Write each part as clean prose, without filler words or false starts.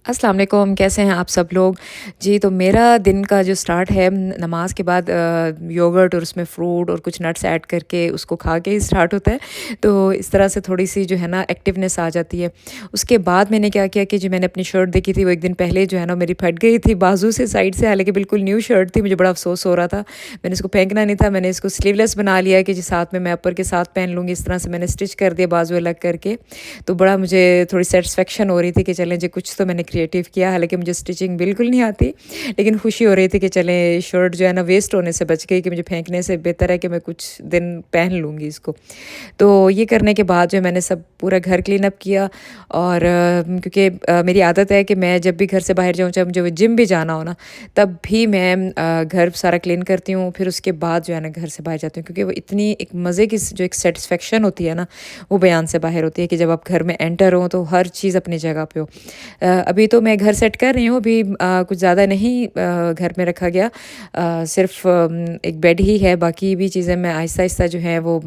अस्सलाम वालेकुम, कैसे हैं आप सब लोग? जी, तो मेरा दिन का जो स्टार्ट है नमाज़ के बाद योगर्ट और उसमें फ्रूट और कुछ नट्स ऐड करके उसको खा के ही स्टार्ट होता है। तो इस तरह से थोड़ी-सी जो है ना एक्टिवनेस आ जाती है। उसके बाद मैंने क्या किया कि जो मैंने अपनी शर्ट देखी थी वो एक दिन पहले जो है ना मेरी फट गई थी बाजू से साइड से, हालाँकि बिल्कुल न्यू शर्ट थी, मुझे बड़ा अफ़सोस हो रहा था। मैंने इसको फेंकना नहीं था, मैंने इसको स्लीवलेस बना लिया कि जी साथ में मैं अपर के साथ पहन लूँगी, इस तरह से मैंने स्टिच कर दिया बाजू अलग करके। तो बड़ा मुझे थोड़ी सैटिस्फैक्शन हो रही थी कि चलें जी कुछ तो मैंने क्रिएटिव किया। हालाँकि मुझे स्टिचिंग बिल्कुल नहीं आती, लेकिन खुशी हो रही थी कि चलें शर्ट जो है ना वेस्ट होने से बच गई, कि मुझे फेंकने से बेहतर है कि मैं कुछ दिन पहन लूँगी इसको। तो ये करने के बाद जो है मैंने सब पूरा घर क्लीन अप किया। और क्योंकि मेरी आदत है कि मैं जब भी घर से बाहर जाऊँ, चाहे मुझे जिम भी जाना हो ना, तब भी मैं घर सारा क्लीन करती हूँ, फिर उसके बाद जो है ना घर से बाहर जाती हूँ, क्योंकि वो इतनी एक मज़े की जो एक सेटिस्फेक्शन होती है ना, वो बयान से बाहर होती है कि जब आप घर में एंटर हो तो हर चीज़ अपनी जगह पे हो। अभी तो मैं घर सेट कर रही हूँ, अभी कुछ ज़्यादा नहीं घर में रखा गया, सिर्फ एक बेड ही है, बाकी भी चीज़ें मैं आहिस्ता-आहिस्ता जो है वो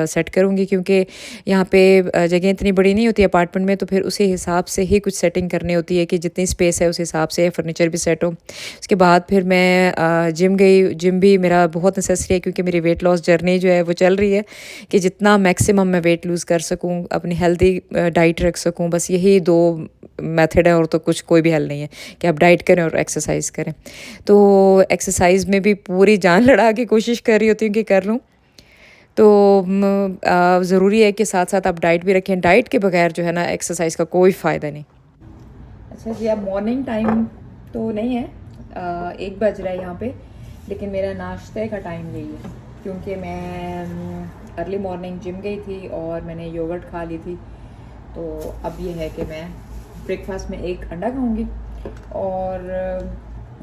सेट करूँगी, क्योंकि यहाँ पे जगह इतनी बड़ी नहीं होती अपार्टमेंट में, तो फिर उसी हिसाब से ही कुछ सेटिंग करनी होती है कि जितनी स्पेस है उस हिसाब से फर्नीचर भी सेट हो। उसके बाद फिर मैं जिम गई, जिम भी मेरा बहुत नेसेसरी है, क्योंकि मेरी वेट लॉस जर्नी जो है वो चल रही है कि जितना मैक्सिमम मैं वेट लूज़ कर सकूँ, अपनी हेल्दी डाइट रख सकूँ, बस यही 2 मेथड है, और तो कुछ कोई भी हल नहीं है कि आप डाइट करें और एक्सरसाइज़ करें। तो एक्सरसाइज़ में भी पूरी जान लड़ा के कोशिश कर रही होती हूँ कि कर लूँ। तो ज़रूरी है कि साथ-साथ आप डाइट भी रखें, डाइट के बगैर जो है ना एक्सरसाइज़ का कोई फ़ायदा नहीं। अच्छा जी, अब मॉर्निंग टाइम तो नहीं है, 1 बज रहा है यहाँ पे, लेकिन मेरा नाश्ते का टाइम यही है, क्योंकि मैं अर्ली मॉर्निंग जिम गई थी और मैंने योगर्ट खा ली थी। तो अब ये है कि मैं ब्रेकफास्ट में एक अंडा खाऊंगी, और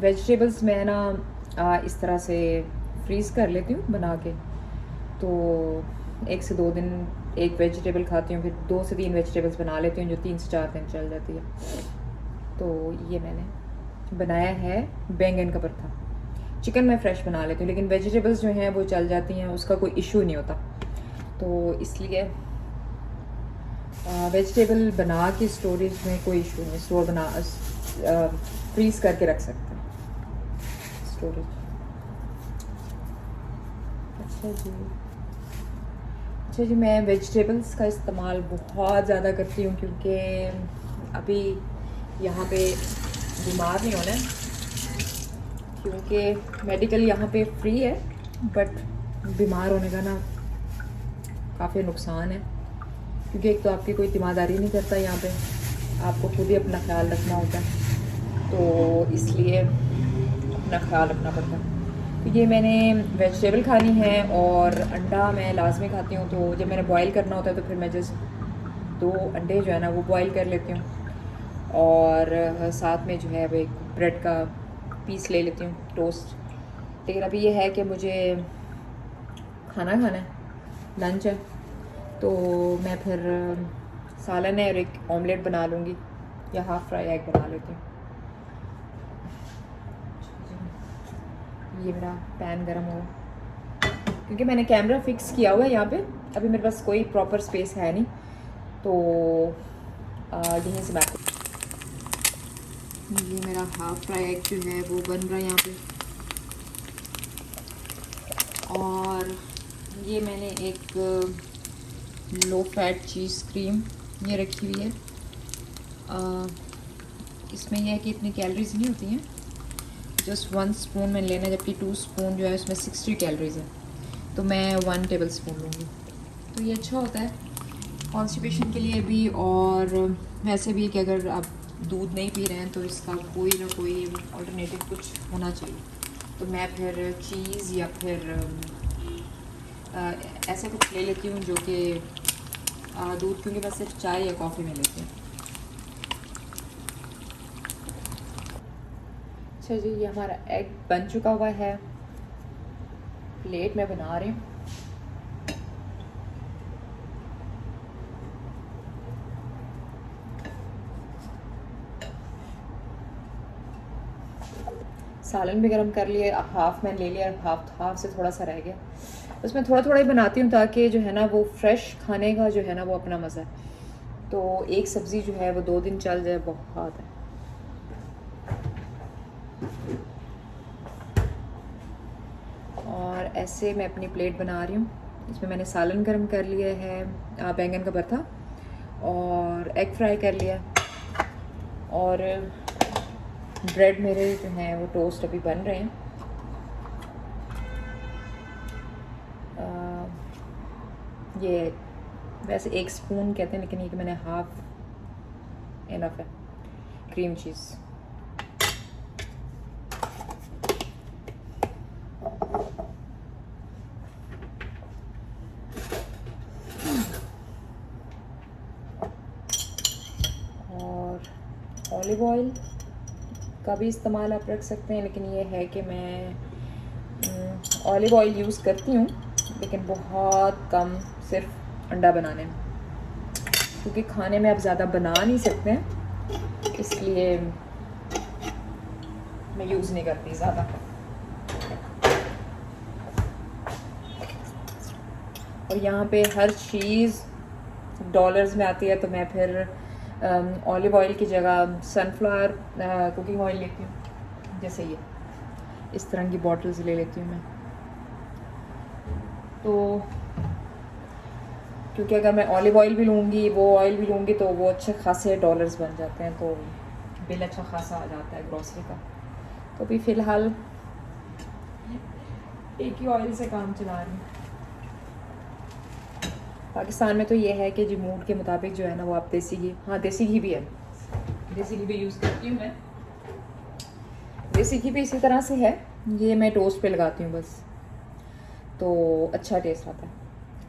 वेजिटेबल्स मैं ना इस तरह से फ्रीज़ कर लेती हूँ बना के। तो 1 से 2 दिन एक वेजिटेबल खाती हूँ, फिर 2 से 3 वेजिटेबल्स बना लेती हूँ जो 3 से 4 दिन चल जाती है। तो ये मैंने बनाया है बैंगन का भरता। चिकन मैं फ्रेश बना लेती हूँ, लेकिन वेजिटेबल्स जो हैं वो चल जाती हैं, उसका कोई इशू नहीं होता। तो इसलिए वेजिटेबल बना के स्टोरेज में कोई इशू नहीं, स्टोर बना फ्रीज़ करके रख सकते हैं स्टोरेज। अच्छा जी, अच्छा जी, मैं वेजिटेबल्स का इस्तेमाल बहुत ज़्यादा करती हूँ, क्योंकि अभी यहाँ पे बीमार नहीं होना है, क्योंकि मेडिकल यहाँ पे फ्री है, बट बीमार होने का ना काफ़ी नुकसान है, क्योंकि एक तो आपकी कोई ज़िम्मेदारी नहीं करता यहाँ पे, आपको खुद ही अपना ख्याल रखना होता है, तो इसलिए अपना ख्याल रखना पड़ता है। तो ये मैंने वेजिटेबल खानी है, और अंडा मैं लाजमी खाती हूँ। तो जब मैंने बॉईल करना होता है तो फिर मैं जस्ट 2 अंडे जो है ना वो बॉईल कर लेती हूँ, और साथ में जो है वो एक ब्रेड का पीस ले लेती हूँ, टोस्ट। लेकिन अभी ये है कि मुझे खाना खाना है, लंच है, तो मैं फिर सालन है और एक ऑमलेट बना लूँगी, या हाफ़ फ्राई एग बना लेती हूँ। ये मेरा पैन गरम हो, क्योंकि मैंने कैमरा फिक्स किया हुआ है यहाँ पे, अभी मेरे पास कोई प्रॉपर स्पेस है नहीं, तो यहीं से बात। ये मेरा हाफ फ्राई एग जो है वो बन रहा है यहाँ पे, और ये मैंने एक लो फैट चीज़ क्रीम ये रखी हुई है। इसमें यह है कि इतनी कैलोरीज नहीं होती हैं, जस्ट 1 स्पून मैंने लेना है, जबकि 2 स्पून जो है उसमें 60 कैलोरीज है, तो मैं 1 टेबल स्पून लूँगी। तो ये अच्छा होता है कॉन्स्टिपेशन के लिए भी, और वैसे भी कि अगर आप दूध नहीं पी रहे हैं तो इसका कोई ना कोई अल्टरनेटिव कुछ होना चाहिए। तो मैं फिर चीज़ या फिर ऐसा कुछ ले लेती हूँ जो कि दूध, क्योंकि मैं सिर्फ चाय या कॉफ़ी में लेती हूँ। अच्छा जी, ये हमारा एग बन चुका हुआ है, प्लेट में बना रही हूँ। सालन भी गरम कर लिए, अब हाफ़ मैंने ले लिया, हाफ से थोड़ा सा रह गया, उसमें थोड़ा थोड़ा ही बनाती हूँ, ताकि जो है ना वो फ्रेश खाने का जो है ना वो अपना मज़ा है। तो एक सब्ज़ी जो है वो 2 दिन चल जाए बहुत है। ऐसे मैं अपनी प्लेट बना रही हूँ। इसमें मैंने सालन गर्म कर लिया है, बैंगन का भरता, और एग फ्राई कर लिया, और ब्रेड मेरे जो हैं वो टोस्ट अभी बन रहे हैं। ये वैसे 1 स्पून कहते हैं, लेकिन ये कि मैंने हाफ इनफ है। क्रीम चीज़, और ऑलिव ऑयल का भी इस्तेमाल आप रख सकते हैं, लेकिन ये है कि मैं ऑलिव ऑयल यूज़ करती हूँ, लेकिन बहुत कम, सिर्फ अंडा बनाने में, क्योंकि खाने में आप ज़्यादा बना नहीं सकते हैं, इसलिए मैं यूज़ नहीं करती ज़्यादा। और यहाँ पे हर चीज़ डॉलर्स में आती है, तो मैं फिर ऑलिव ऑयल की जगह सनफ्लावर कुकिंग ऑयल लेती हूँ। जैसे ये इस तरह की बॉटल्स ले लेती हूँ मैं, तो क्योंकि अगर मैं ऑलिव ऑयल भी लूँगी, वो ऑयल भी लूँगी, तो वो अच्छे खासे डॉलर्स बन जाते हैं, तो बिल अच्छा खासा आ जाता है ग्रॉसरी का। तो अभी फ़िलहाल एक ही ऑयल से काम चला रही हूँ। पाकिस्तान में तो ये है कि जी मूड के मुताबिक जो है ना वो आप देसी घी, हाँ देसी घी भी है, देसी घी भी यूज़ करती हूँ मैं। देसी घी भी इसी तरह से है, ये मैं टोस्ट पे लगाती हूँ बस, तो अच्छा टेस्ट आता है।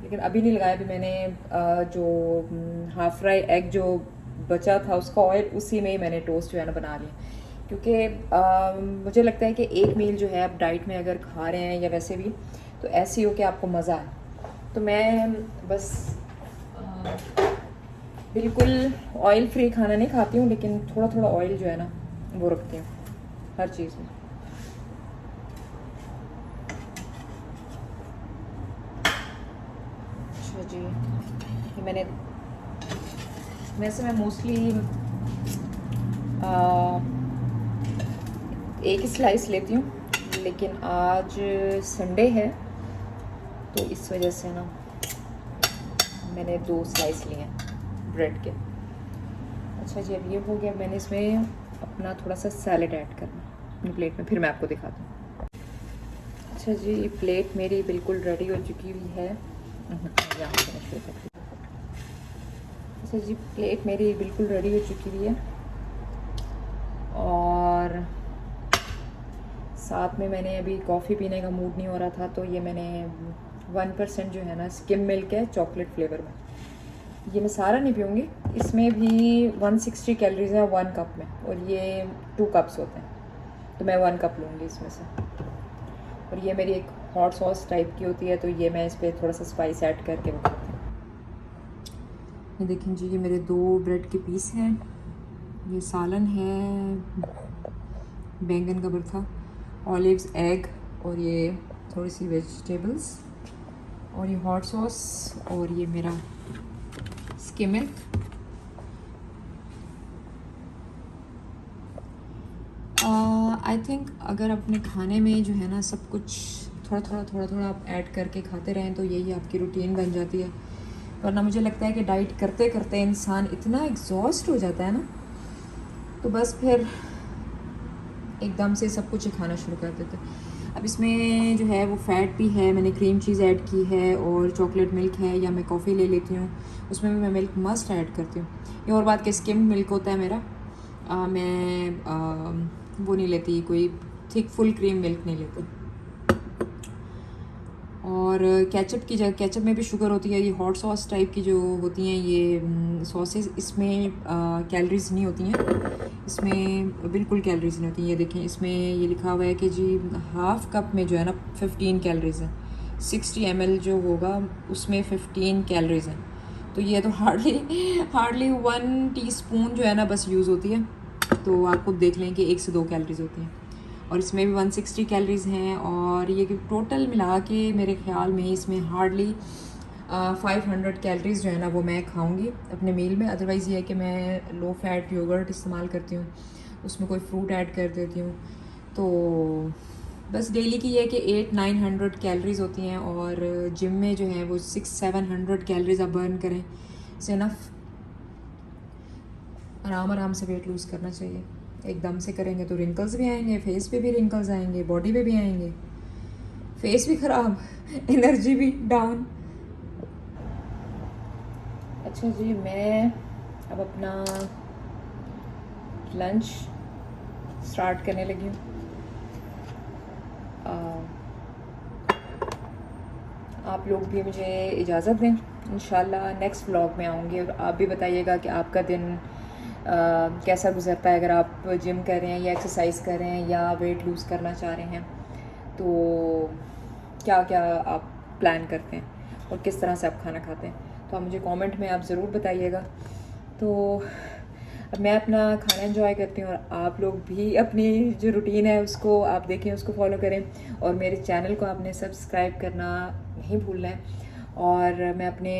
लेकिन अभी नहीं लगाया, अभी मैंने जो हाफ फ्राई एग जो बचा था उसका ऑयल, उसी में ही मैंने टोस्ट जो है ना बना लिया, क्योंकि मुझे लगता है कि एक मील जो है आप डाइट में अगर खा रहे हैं या वैसे भी, तो ऐसी हो कि आपको मज़ा आए। तो मैं बस बिल्कुल ऑयल फ्री खाना नहीं खाती हूँ, लेकिन थोड़ा थोड़ा ऑयल जो है ना वो रखती हूँ हर चीज़ में। अच्छा जी, ये मैंने वैसे मैं मोस्टली एक ही स्लाइस लेती हूँ, लेकिन आज संडे है तो इस वजह से ना मैंने 2 स्लाइस लिए हैं ब्रेड के। अच्छा जी, अब ये हो गया, मैंने इसमें अपना थोड़ा सा सैलेड ऐड करना अपनी प्लेट में, फिर मैं आपको दिखाती हूँ। अच्छा जी, प्लेट मेरी बिल्कुल रेडी हो चुकी हुई है। अच्छा जी, प्लेट मेरी बिल्कुल रेडी हो चुकी हुई है, और साथ में मैंने अभी कॉफ़ी पीने का मूड नहीं हो रहा था, तो ये मैंने 1% जो है ना स्किम मिल्क है चॉकलेट फ्लेवर में, ये मैं सारा नहीं पीऊँगी। इसमें भी 160 कैलोरीज है 1 कप में, और ये 2 कप्स होते हैं, तो मैं 1 कप लूँगी इसमें से। और ये मेरी एक हॉट सॉस टाइप की होती है, तो ये मैं इस पर थोड़ा सा स्पाइस ऐड करके बनाती हूँ। ये देखें जी, ये मेरे 2 ब्रेड के पीस हैं, ये सालन है, बैंगन का भरता, ऑलिव्स, एग, और ये थोड़ी सी वेजिटेबल्स, और ये हॉट सॉस, और ये मेरा स्किम मिल्क। आई थिंक अगर अपने खाने में जो है ना सब कुछ थोड़ा थोड़ा आप ऐड करके खाते रहें, तो यही आपकी रूटीन बन जाती है। वरना मुझे लगता है कि डाइट करते करते इंसान इतना एग्जॉस्ट हो जाता है ना, तो बस फिर एकदम से सब कुछ ही खाना शुरू कर देते हैं। अब इसमें जो है वो फ़ैट भी है, मैंने क्रीम चीज़ ऐड की है, और चॉकलेट मिल्क है, या मैं कॉफ़ी ले लेती हूँ, उसमें भी मैं मिल्क मस्ट ऐड करती हूँ। ये और बात कि स्किम मिल्क होता है मेरा, मैं वो नहीं लेती, कोई थिक फुल क्रीम मिल्क नहीं लेती। और केचप की जगह, केचप में भी शुगर होती है, ये हॉट सॉस टाइप की जो होती हैं ये सॉसेस, इसमें कैलोरीज नहीं होती हैं, इसमें बिल्कुल कैलोरीज नहीं होती हैं। ये देखें, इसमें ये लिखा हुआ है कि जी हाफ़ कप में जो है ना 15 कैलोरीज हैं, 60 ml जो होगा उसमें 15 कैलोरीज हैं, तो ये तो हार्डली 1 टीस्पून जो है ना बस यूज़ होती है। तो आप खुद देख लें कि 1 से 2 कैलोरीज होती हैं, और इसमें भी 160 कैलोरीज हैं, और ये टोटल मिला के मेरे ख्याल में इसमें हार्डली 500 कैलोरीज जो है ना वो मैं खाऊंगी अपने मील में। अदरवाइज़ ये है कि मैं लो फैट योगर्ट इस्तेमाल करती हूँ, उसमें कोई फ्रूट ऐड कर देती हूँ, तो बस डेली की ये है कि 800-900 कैलोरीज होती हैं, और जिम में जो है वो 600-700 कैलोरीज आप बर्न करें, इट्स इनफ। आराम आराम से वेट लूज़ करना चाहिए। एकदम से करेंगे तो रिंकल्स भी आएंगे, फेस पे भी रिंकल्स आएंगे, बॉडी पे भी आएंगे, फेस भी ख़राब, एनर्जी भी डाउन। अच्छा जी, मैं अब अपना लंच स्टार्ट करने लगी हूँ। आप लोग भी मुझे इजाज़त दें, इंशाल्लाह नेक्स्ट व्लॉग में आऊँगी, और आप भी बताइएगा कि आपका दिन कैसा गुजरता है। अगर आप जिम कर रहे हैं या एक्सरसाइज कर रहे हैं या वेट लूज़ करना चाह रहे हैं, तो क्या क्या आप प्लान करते हैं और किस तरह से आप खाना खाते हैं, तो आप मुझे कमेंट में आप ज़रूर बताइएगा। तो अब मैं अपना खाना एंजॉय करती हूँ, और आप लोग भी अपनी जो रूटीन है उसको आप देखें, उसको फॉलो करें, और मेरे चैनल को आपने सब्सक्राइब करना नहीं भूलना है। और मैं अपने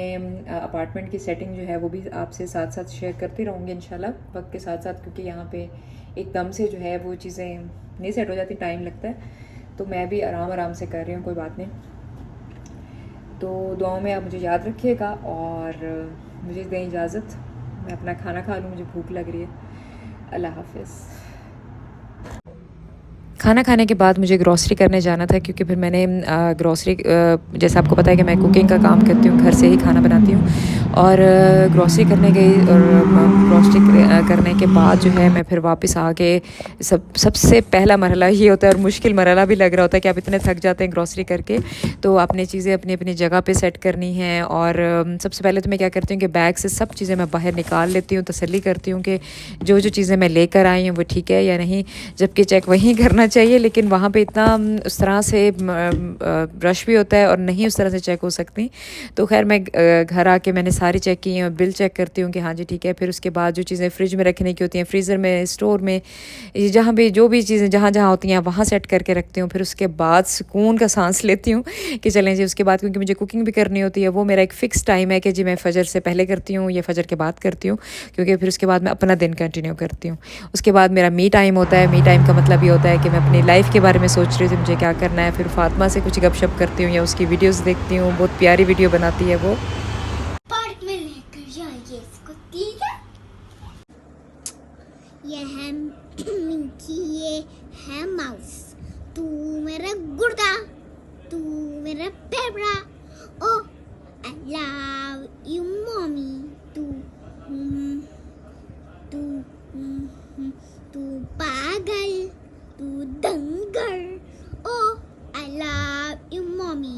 अपार्टमेंट की सेटिंग जो है वो भी आपसे साथ साथ शेयर करती रहूँगी इंशाल्लाह वक्त के साथ साथ, क्योंकि यहाँ पे एकदम से जो है वो चीज़ें नहीं सेट हो जाती, टाइम लगता है। तो मैं भी आराम आराम से कर रही हूँ, कोई बात नहीं। तो दुआओं में आप मुझे याद रखिएगा, और मुझे दें इजाज़त, मैं अपना खाना खा लूँ, मुझे भूख लग रही है। अल्लाह हाफ़िज़। खाना खाने के बाद मुझे ग्रॉसरी करने जाना था, क्योंकि फिर मैंने ग्रॉसरी, जैसे आपको पता है कि मैं कुकिंग का काम करती हूँ, घर से ही खाना बनाती हूँ, और ग्रॉसरी करने गई, और ग्रॉसरी करने के बाद जो है मैं फिर वापस आके सबसे पहला मरहला ये होता है, और मुश्किल मरहला भी लग रहा होता है कि आप इतने थक जाते हैं ग्रॉसरी करके, तो अपनी चीज़ें अपनी अपनी जगह पे सेट करनी है। और सबसे पहले तो मैं क्या करती हूँ कि बैग से सब चीज़ें मैं बाहर निकाल लेती हूँ, तसल्ली करती हूँ कि जो जो चीज़ें मैं लेकर आई हूँ वो ठीक है या नहीं, जबकि चेक वहीं करना चाहिए, लेकिन वहाँ पे इतना उस तरह से रश भी होता है और नहीं उस तरह से चेक हो सकती। तो खैर मैं घर आके मैंने सारी चेक की हैं, और बिल चेक करती हूँ कि हाँ जी ठीक है। फिर उसके बाद जो चीज़ें फ्रिज में रखने की होती हैं, फ्रीज़र में, स्टोर में, जहाँ भी जो भी चीज़ें जहाँ जहाँ होती हैं वहाँ सेट करके रखती हूँ। फिर उसके बाद सुकून का सांस लेती हूँ कि चलें जी। उसके बाद क्योंकि मुझे कुकिंग भी करनी होती है, वो मेरा एक फ़िक्स टाइम है कि जी मैं फ़जर से पहले करती हूँ या फ़जर के बाद करती हूँ, क्योंकि फिर उसके बाद मैं अपना दिन कंटिन्यू करती हूँ। उसके बाद मेरा मी टाइम होता है। मी टाइम का मतलब ये होता है कि मैं अपनी लाइफ के बारे में सोच रही थी मुझे क्या करना है, फिर फातिमा से कुछ गपशप करती हूँ या उसकी वीडियोस देखती हूँ, बहुत प्यारी वीडियो बनाती है वो। पार्क में लेकर जाइए इसको, ठीक है। ये है मिंकी, ये है माउस। तू मेरा गुर्दा, तू मेरा पेबरा। Oh I love you mummy. तू तू तू पागल, तू दंगर। Oh I love you mummy.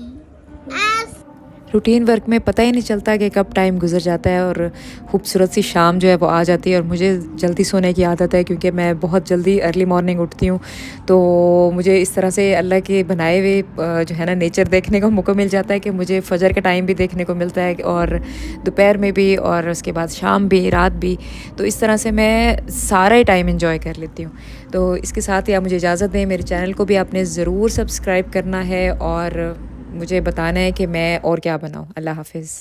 Routine work में पता ही नहीं चलता कि कब टाइम गुजर जाता है, और खूबसूरत सी शाम जो है वो आ जाती है। और मुझे जल्दी सोने की आदत है, क्योंकि मैं बहुत जल्दी अर्ली मॉर्निंग उठती हूँ, तो मुझे इस तरह से अल्लाह के बनाए हुए जो है ना नेचर देखने का मौका मिल जाता है कि मुझे फ़जर का टाइम भी देखने को मिलता है, और दोपहर में भी, और उसके बाद शाम भी, रात भी। तो इस तरह से मैं सारा ही टाइम इंजॉय कर लेती हूँ। तो इसके साथ ही आप मुझे इजाज़त दें, मेरे चैनल को भी आपने ज़रूर सब्सक्राइब करना है, और मुझे बताना है कि मैं और क्या बनाऊँ। अल्लाह हाफ़िज़।